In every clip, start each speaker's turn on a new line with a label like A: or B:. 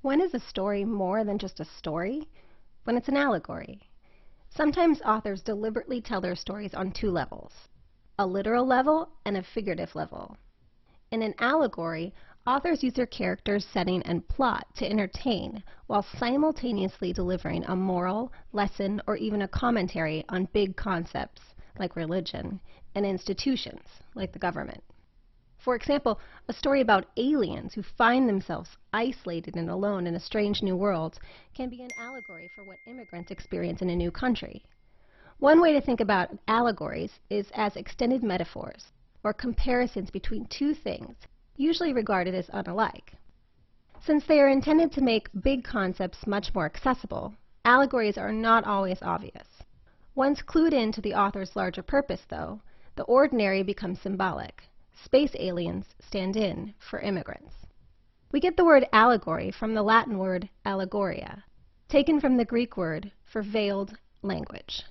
A: When is a story more than just a story? When it's an allegory. Sometimes authors deliberately tell their stories on two levels, a literal level and a figurative level. In an allegory, authors use their characters, setting, and plot to entertain while simultaneously delivering a moral, lesson, or even a commentary on big concepts like religion and institutions like the government. For example, a story about aliens who find themselves isolated and alone in a strange new world can be an allegory for what immigrants experience in a new country. One way to think about allegories is as extended metaphors, or comparisons between two things, usually regarded as unalike. Since they are intended to make big concepts much more accessible, allegories are not always obvious. Once clued in to the author's larger purpose, though, the ordinary becomes symbolic. Space aliens stand in for immigrants. We get the word allegory from the Latin word allegoria, taken from the Greek word for veiled language.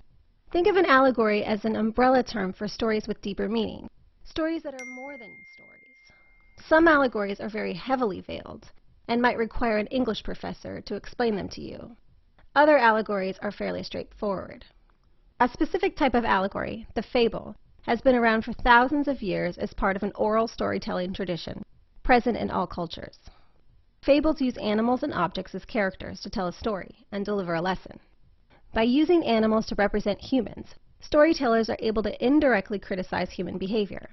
A: Think of an allegory as an umbrella term for stories with deeper meaning, stories that are more than stories. Some allegories are very heavily veiled and might require an English professor to explain them to you. Other allegories are fairly straightforward. A specific type of allegory, the fable, has been around for thousands of years as part of an oral storytelling tradition, present in all cultures. Fables use animals and objects as characters to tell a story and deliver a lesson. By using animals to represent humans, storytellers are able to indirectly criticize human behavior.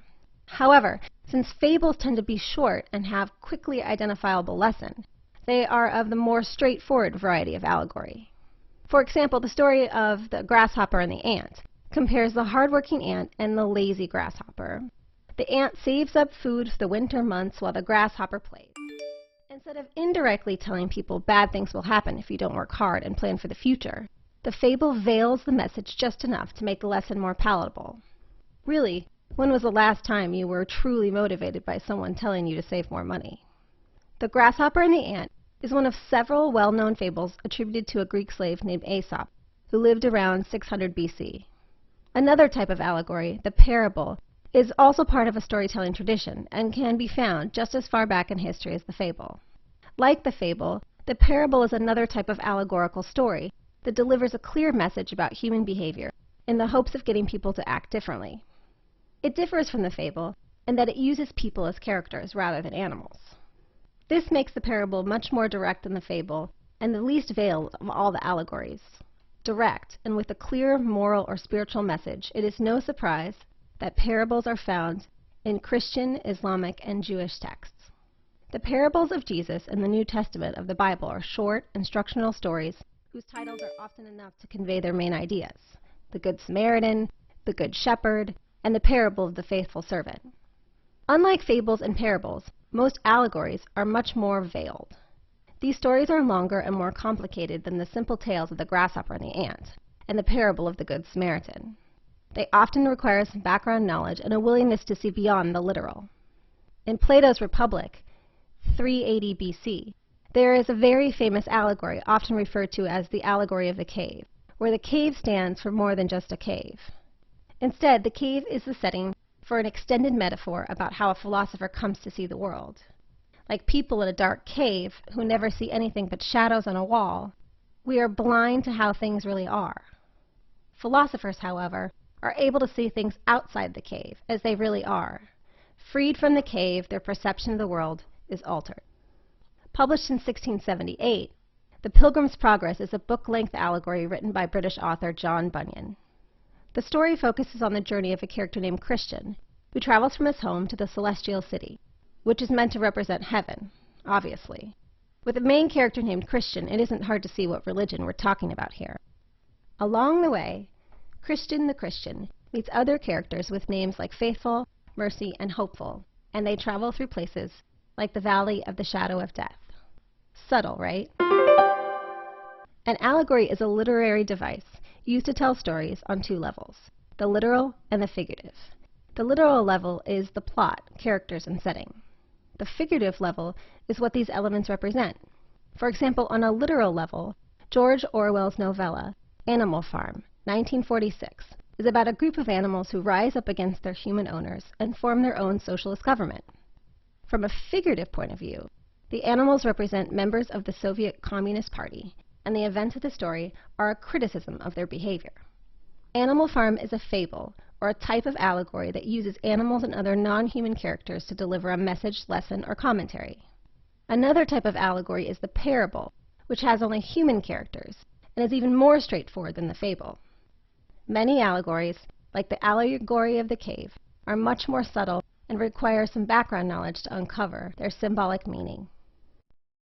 A: However, since fables tend to be short and have quickly identifiable lesson, they are of the more straightforward variety of allegory. For example, the story of the grasshopper and the ant compares the hardworking ant and the lazy grasshopper. The ant saves up food for the winter months while the grasshopper plays. Instead of indirectly telling people bad things will happen if you don't work hard and plan for the future, the fable veils the message just enough to make the lesson more palatable. Really, when was the last time you were truly motivated by someone telling you to save more money? The grasshopper and the ant is one of several well-known fables attributed to a Greek slave named Aesop, who lived around 600 BC. Another type of allegory, the parable, is also part of a storytelling tradition and can be found just as far back in history as the fable. Like the fable, the parable is another type of allegorical story that delivers a clear message about human behavior in the hopes of getting people to act differently. It differs from the fable in that it uses people as characters rather than animals. This makes the parable much more direct than the fable and the least veiled of all the allegories. Direct and with a clear moral or spiritual message, it is no surprise that parables are found in Christian, Islamic, and Jewish texts. The parables of Jesus in the New Testament of the Bible are short, instructional stories whose titles are often enough to convey their main ideas: the Good Samaritan, the Good Shepherd, and the parable of the faithful servant. Unlike fables and parables, most allegories are much more veiled. These stories are longer and more complicated than the simple tales of the grasshopper and the ant, and the parable of the Good Samaritan. They often require some background knowledge and a willingness to see beyond the literal. In Plato's Republic, 380 BC, there is a very famous allegory often referred to as the Allegory of the Cave, where the cave stands for more than just a cave. Instead, the cave is the setting for an extended metaphor about how a philosopher comes to see the world. Like people in a dark cave who never see anything but shadows on a wall, we are blind to how things really are. Philosophers, however, are able to see things outside the cave as they really are. Freed from the cave, their perception of the world is altered. Published in 1678, The Pilgrim's Progress is a book-length allegory written by British author John Bunyan. The story focuses on the journey of a character named Christian, who travels from his home to the celestial city, which is meant to represent heaven, obviously. With a main character named Christian, it isn't hard to see what religion we're talking about here. Along the way, Christian the Christian meets other characters with names like Faithful, Mercy, and Hopeful, and they travel through places like the Valley of the Shadow of Death. Subtle, right? An allegory is a literary device used to tell stories on two levels, the literal and the figurative. The literal level is the plot, characters, and setting. The figurative level is what these elements represent. For example, on a literal level, George Orwell's novella, Animal Farm, 1946, is about a group of animals who rise up against their human owners and form their own socialist government. From a figurative point of view, The animals represent members of the Soviet Communist Party, and the events of the story are a criticism of their behavior. Animal Farm is a fable, or a type of allegory that uses animals and other non-human characters to deliver a message, lesson, or commentary. Another type of allegory is the parable, which has only human characters, and is even more straightforward than the fable. Many allegories, like the Allegory of the Cave, are much more subtle and require some background knowledge to uncover their symbolic meaning.